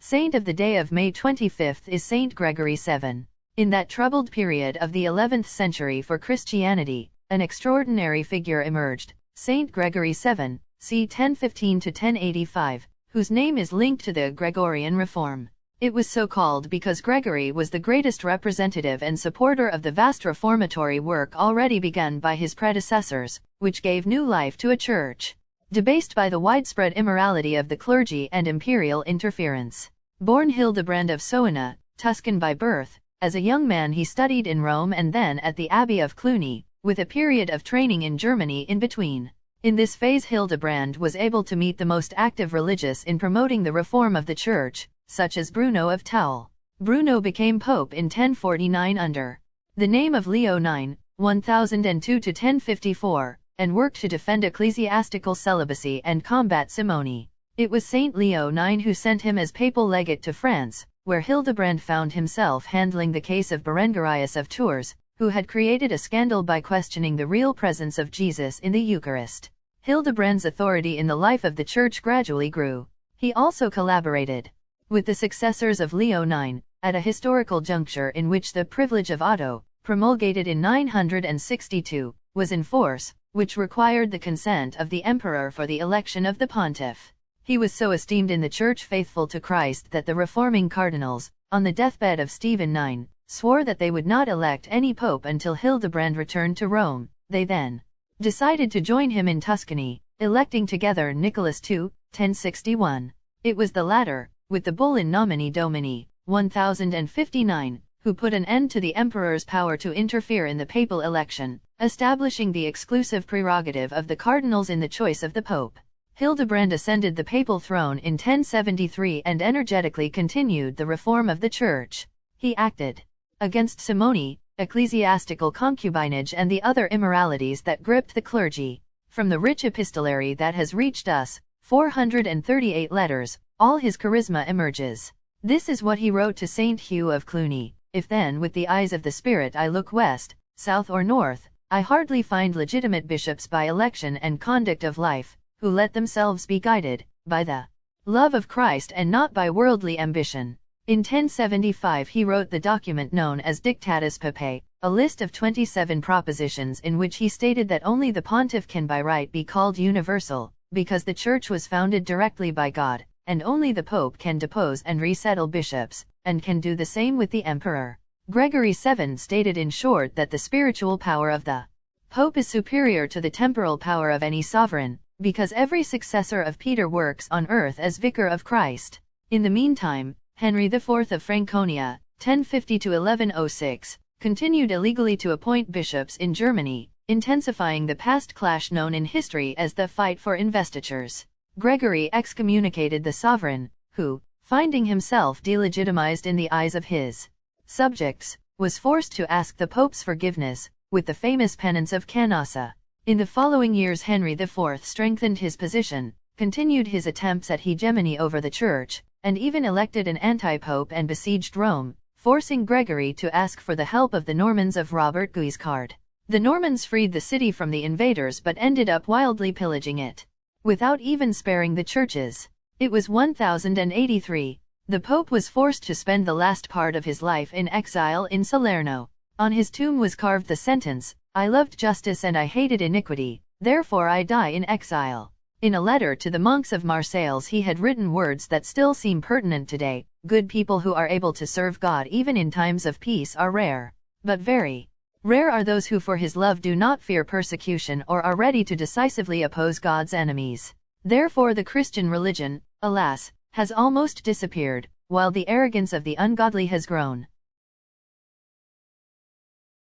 Saint of the day of May 25 is Saint Gregory VII. In that troubled period of the 11th century for Christianity, an extraordinary figure emerged, Saint Gregory VII, c. 1015 to 1085, whose name is linked to the Gregorian reform. It was so called because Gregory was the greatest representative and supporter of the vast reformatory work already begun by his predecessors, which gave new life to a church debased by the widespread immorality of the clergy and imperial interference. Born Hildebrand of Soena, Tuscan by birth, as a young man he studied in Rome and then at the Abbey of Cluny, with a period of training in Germany in between. In this phase Hildebrand was able to meet the most active religious in promoting the reform of the Church, such as Bruno of Toul. Bruno became pope in 1049 under the name of Leo IX, 1002 to 1054, and worked to defend ecclesiastical celibacy and combat simony. It was Saint Leo IX who sent him as papal legate to France, where Hildebrand found himself handling the case of Berengarius of Tours, who had created a scandal by questioning the real presence of Jesus in the Eucharist. Hildebrand's authority in the life of the Church gradually grew. He also collaborated with the successors of Leo IX, at a historical juncture in which the privilege of Otto, promulgated in 962, was in force, which required the consent of the emperor for the election of the pontiff. He was so esteemed in the Church faithful to Christ that the reforming cardinals, on the deathbed of Stephen IX, swore that they would not elect any pope until Hildebrand returned to Rome. They then decided to join him in Tuscany, electing together Nicholas II, 1061. It was the latter, with the bull in nomine domini, 1059, who put an end to the emperor's power to interfere in the papal election, establishing the exclusive prerogative of the cardinals in the choice of the pope. Hildebrand ascended the papal throne in 1073 and energetically continued the reform of the Church. He acted against simony, ecclesiastical concubinage and the other immoralities that gripped the clergy. From the rich epistolary that has reached us, 438 letters, all his charisma emerges. This is what he wrote to Saint Hugh of Cluny: "If then with the eyes of the Spirit I look west, south or north, I hardly find legitimate bishops by election and conduct of life, who let themselves be guided by the love of Christ and not by worldly ambition." In 1075 he wrote the document known as Dictatus Papae, a list of 27 propositions in which he stated that only the pontiff can by right be called universal, because the Church was founded directly by God, and only the Pope can depose and resettle bishops, and can do the same with the Emperor. Gregory VII stated in short that the spiritual power of the Pope is superior to the temporal power of any sovereign, because every successor of Peter works on earth as vicar of Christ. In the meantime, Henry IV of Franconia, 1050 to 1106, continued illegally to appoint bishops in Germany, intensifying the past clash known in history as the fight for investitures. Gregory excommunicated the sovereign, who, finding himself delegitimized in the eyes of his subjects, was forced to ask the Pope's forgiveness, with the famous penance of Canossa. In the following years Henry IV strengthened his position, continued his attempts at hegemony over the Church, and even elected an anti-pope and besieged Rome, forcing Gregory to ask for the help of the Normans of Robert Guiscard. The Normans freed the city from the invaders but ended up wildly pillaging it, without even sparing the churches. It was 1083. The Pope was forced to spend the last part of his life in exile in Salerno. On his tomb was carved the sentence, "I loved justice and I hated iniquity, therefore I die in exile." In a letter to the monks of Marseilles he had written words that still seem pertinent today: "Good people who are able to serve God even in times of peace are rare. But very rare are those who for his love do not fear persecution or are ready to decisively oppose God's enemies." Therefore the Christian religion, alas, has almost disappeared, while the arrogance of the ungodly has grown.